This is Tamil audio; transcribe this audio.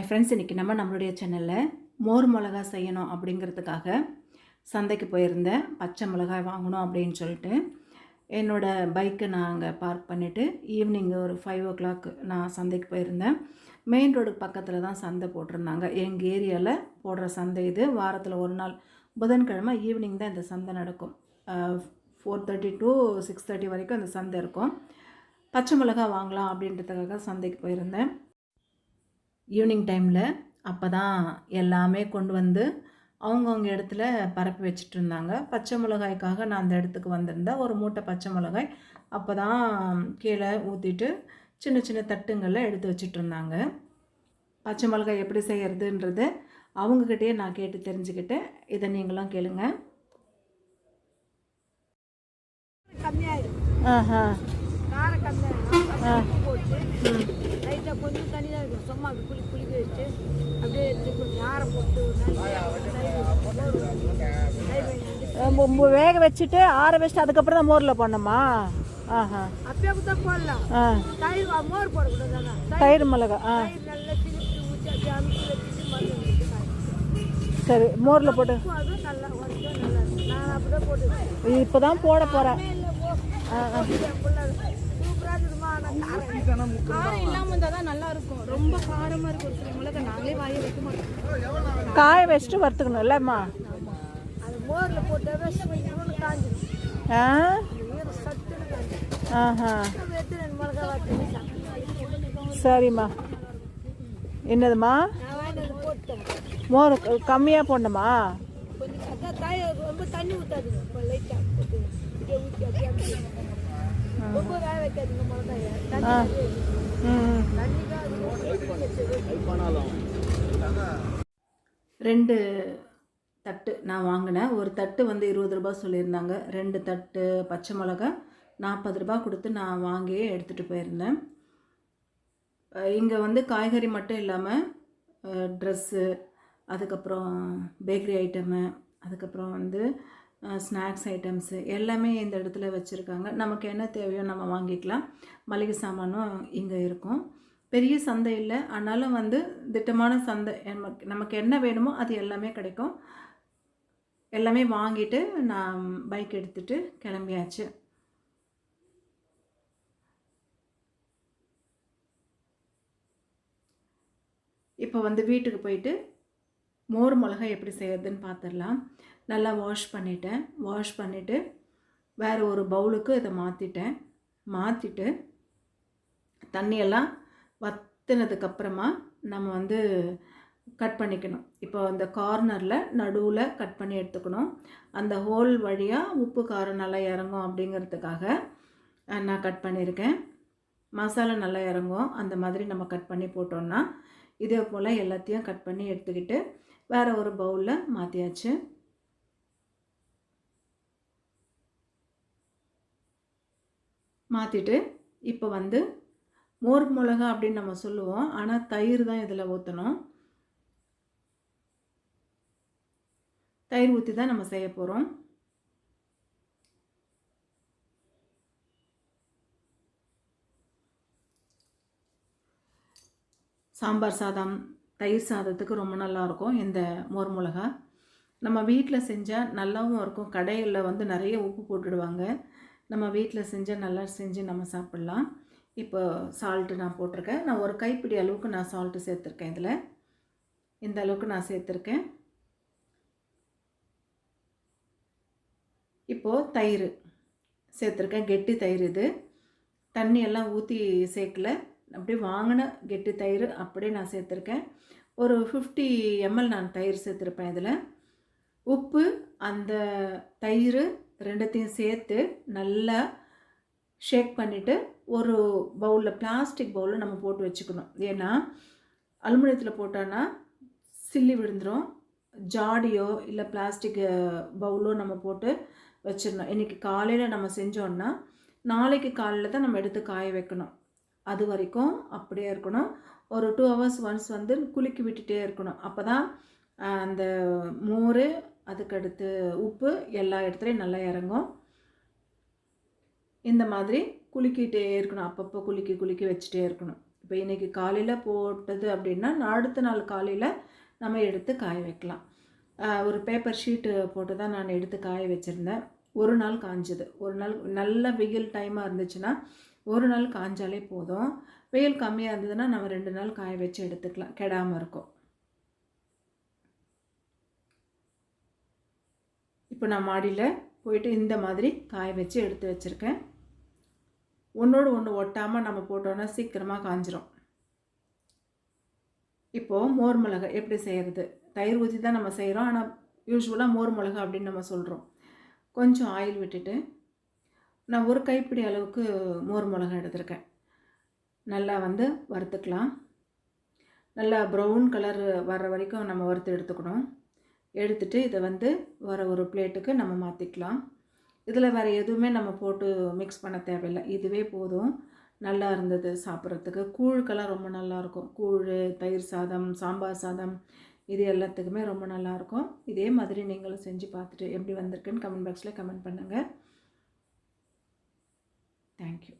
ஃப்ரெண்ட்ஸ், இன்றைக்கி நம்மளுடைய சேனலில் மோர் மிளகா செய்யணும் அப்படிங்கிறதுக்காக சந்தைக்கு போயிருந்தேன். பச்சை மிளகாய் வாங்கணும் அப்படின்னு சொல்லிட்டு என்னோடய பைக்கை நான் அங்கே பார்க் பண்ணிவிட்டு ஈவினிங் ஒரு 5 o'clock நான் சந்தைக்கு போயிருந்தேன். மெயின் ரோடுக்கு பக்கத்தில் தான் சந்தை போட்டிருந்தாங்க. எங்கள் ஏரியாவில் போடுற சந்தை இது. வாரத்தில் ஒரு நாள் புதன்கிழமை ஈவினிங் தான் இந்த சந்தை நடக்கும். 4:30 to 6:30 வரைக்கும் அந்த சந்தை இருக்கும். பச்சை மிளகாய் வாங்கலாம் அப்படின்றதுக்காக சந்தைக்கு போயிருந்தேன். ஈவினிங் டைமில் அப்போ தான் எல்லாமே கொண்டு வந்து அவங்கவுங்க இடத்துல பரப்பி வச்சுட்டு இருந்தாங்க. பச்சை மிளகாய்க்காக நான் அந்த இடத்துக்கு வந்திருந்தேன். ஒரு மூட்டை பச்சை மிளகாய் அப்போ தான் கீழே ஊற்றிட்டு சின்ன சின்ன தட்டுங்களில் எடுத்து வச்சுட்டு இருந்தாங்க. பச்சை மிளகாய் எப்படி செய்கிறதுன்றது அவங்கக்கிட்டே நான் கேட்டு தெரிஞ்சுக்கிட்டேன். இதை நீங்களும் கேளுங்க. லைட்டாக கொஞ்சம் தண்ணி தான் இருக்கும். சும்மா குளிக்க வச்சு அப்படியே யாரை போட்டு வேக வச்சுட்டு ஆற வச்சுட்டு அதுக்கப்புறம் தான் மோரில் போடணுமா? அப்படியே தான் போடலாம். தயிர் மோர் போடக்கூடாது. தயிர் மிளகா நல்லா திருப்பி ஊற்றி அப்படியே அமுக்கி வச்சுட்டு மருந்து சரி மோரில் போட்டு அதுவும் நல்லா கொஞ்சம் நல்லா இருக்கும். நான் அப்படியே போட்டு இப்போ தான் போட போகிறேன். காரம் இல்லாம இருந்தா தான் நல்லா இருக்கும். ரொம்ப காரமா இருக்கும். சில மிளகா நாங்களே வாயை வைக்க மாட்டோம். காய வச்சுட்டு வறுத்துக்கணும் இல்லைம்மா? அது மோர்ல போட்டாவே காஞ்சிடும். மிளகா வாட்டி சரிம்மா. என்னதுமா? போட்டேன். மோர் கம்மியாக போடணுமா? கொஞ்சம் ரொம்ப தண்ணி ஊற்றாதுங்க. லைட்டா போட்டு ஊற்றி அப்படியே ரொம்ப வேக வைக்காதுங்க மிளகாய. ரெண்டு தட்டு நான் வாங்கினேன். ஒரு தட்டு வந்து 20 ரூபா சொல்லியிருந்தாங்க. 2 தட்டு பச்சை மிளகா 40 ரூபா கொடுத்து நான் வாங்கி எடுத்துகிட்டு போயிருந்தேன். இங்கே வந்து காய்கறி மட்டும் இல்லாமல் ட்ரெஸ்ஸு, அதுக்கப்புறம் பேக்கரி ஐட்டமு, அதுக்கப்புறம் வந்து ஸ்நாக்ஸ் ஐட்டம்ஸு எல்லாமே இந்த இடத்துல வச்சுருக்காங்க. நமக்கு என்ன தேவையோ நம்ம வாங்கிக்கலாம். மளிகை சாமானும் இங்கே இருக்கும். பெரிய சந்தை இல்லை, ஆனாலும் வந்து திட்டமான சந்தை. நமக்கு என்ன வேணுமோ அது எல்லாமே கிடைக்கும். எல்லாமே வாங்கிட்டு நான் பைக் எடுத்துகிட்டு கிளம்பியாச்சு. இப்போ வந்து வீட்டுக்கு போயிட்டு மோர் மிளகாய் எப்படி செய்யறதுன்னு பார்த்துடலாம். நல்லா வாஷ் பண்ணிவிட்டு வேறு ஒரு பவுலுக்கு இதை மாற்றிட்டு தண்ணியெல்லாம் வற்றினதுக்கப்புறமா நம்ம வந்து கட் பண்ணிக்கணும். இப்போ அந்த கார்னரில் நடுவில் கட் பண்ணி எடுத்துக்கணும். அந்த ஹோல் வழியாக உப்பு காரம் நல்லா இறங்கும் அப்படிங்கிறதுக்காக நான் கட் பண்ணியிருக்கேன். மசாலா நல்லா இறங்கும். அந்த மாதிரி நம்ம கட் பண்ணி போட்டோம்னா இதே போல் எல்லாத்தையும் கட் பண்ணி எடுத்துக்கிட்டு வேறு ஒரு பவுலில் மாற்றியாச்சு. மாற்றிட்டு இப்போ வந்து மோர் மிளகா அப்படின்னு நம்ம சொல்லுவோம், ஆனால் தயிர் தான் இதில் ஊற்றணும். தயிர் ஊற்றி தான் நம்ம செய்ய போகிறோம். சாம்பார் சாதம், தயிர் சாதத்துக்கு ரொம்ப நல்லாயிருக்கும் இந்த மோர் மிளகா. நம்ம வீட்டில் செஞ்சால் நல்லாவும் இருக்கும். கடையில் வந்து நிறைய உப்பு போட்டுடுவாங்க. நம்ம வீட்டில் செஞ்சால் நல்லா செஞ்சு நம்ம சாப்பிட்லாம். இப்போ சால்ட்டு நான் போட்டிருக்கேன். நான் ஒரு கைப்பிடி அளவுக்கு நான் சால்ட்டு சேர்த்துருக்கேன். இதில் இந்த அளவுக்கு நான் சேர்த்துருக்கேன். இப்போது தயிர் சேர்த்துருக்கேன். கெட்டி தயிர் இது. தண்ணியெல்லாம் ஊற்றி சேர்க்கல, அப்படியே வாங்கின கெட்டி தயிர் அப்படியே நான் சேர்த்துருக்கேன். ஒரு 50 ml நான் தயிர் சேர்த்துருப்பேன். இதில் உப்பு, அந்த தயிர் ரெண்டுத்தையும் சேர்த்து நல்லா ஷேக் பண்ணிவிட்டு ஒரு பவுலில், பிளாஸ்டிக் பவுலில் நம்ம போட்டு வச்சுக்கணும். ஏன்னா அலுமினியத்தில் போட்டோன்னா சில்லி விழுந்துடும். ஜாடியோ இல்லை பிளாஸ்டிக் பவுலோ நம்ம போட்டு வச்சிடணும். இன்றைக்கி காலையில் நம்ம செஞ்சோன்னா நாளைக்கு காலையில் தான் நம்ம எடுத்து காய வைக்கணும். அது வரைக்கும் அப்படியே இருக்கணும். ஒரு 2 hours ஒன்ஸ் வந்து குலுக்கி விட்டுட்டே இருக்கணும். அப்போ தான் அந்த மோர், அதுக்கடுத்து உப்பு எல்லா இடத்துலையும் நல்லா இறங்கும். இந்த மாதிரி குலுக்கிட்டே இருக்கணும். அப்பப்போ குலுக்கி வச்சுட்டே இருக்கணும். இப்போ இன்றைக்கி காலையில் போட்டது அப்படின்னா அடுத்த நாள் காலையில் நம்ம எடுத்து காய வைக்கலாம். ஒரு பேப்பர் ஷீட்டு போட்டு தான் நான் எடுத்து காய வச்சுருந்தேன். ஒரு நாள் காஞ்சது. ஒரு நாள் நல்ல வெயில் டைமாக இருந்துச்சுன்னா ஒரு நாள் காஞ்சாலே போதும். வெயில் கம்மியாக இருந்ததுன்னா நம்ம 2 நாள் காய வச்சு எடுத்துக்கலாம், கெடாமல் இருக்கும். இப்போ நான் மாடியில் போயிட்டு இந்த மாதிரி காய வச்சு எடுத்து வச்சுருக்கேன். ஒன்றோடு ஒன்று ஒட்டாமல் நம்ம போட்டோன்னா சீக்கிரமாக காஞ்சிரும். இப்போது மோர் மிளகா எப்படி செய்கிறது? தயிர் ஊற்றி தான் நம்ம செய்கிறோம், ஆனால் யூஸ்வலாக மோர் மிளகா அப்படின்னு நம்ம சொல்கிறோம். கொஞ்சம் ஆயில் விட்டுட்டு நான் ஒரு கைப்பிடி அளவுக்கு மோர் மிளகா எடுத்திருக்கேன். நல்லா வறுத்துக்கலாம். நல்லா ப்ரௌன் கலர் வர்ற வரைக்கும் நம்ம வறுத்து எடுத்துக்கணும். எடுத்துட்டு இதை வர ஒரு பிளேட்டுக்கு நம்ம மாற்றிக்கலாம். இதில் வேறு எதுவுமே நம்ம போட்டு மிக்ஸ் பண்ண தேவையில்லை, இதுவே போதும். நல்லா இருந்தது சாப்பிட்றதுக்கு. கூழுக்கெல்லாம் ரொம்ப நல்லாயிருக்கும். கூழ், தயிர் சாதம், சாம்பார் சாதம், இது எல்லாத்துக்குமே ரொம்ப நல்லாயிருக்கும். இதே மாதிரி நீங்களும் செஞ்சு பார்த்துட்டு எப்படி வந்திருக்குன்னு கமெண்ட் பாக்ஸில் கமெண்ட் பண்ணுங்கள். தேங்க்யூ.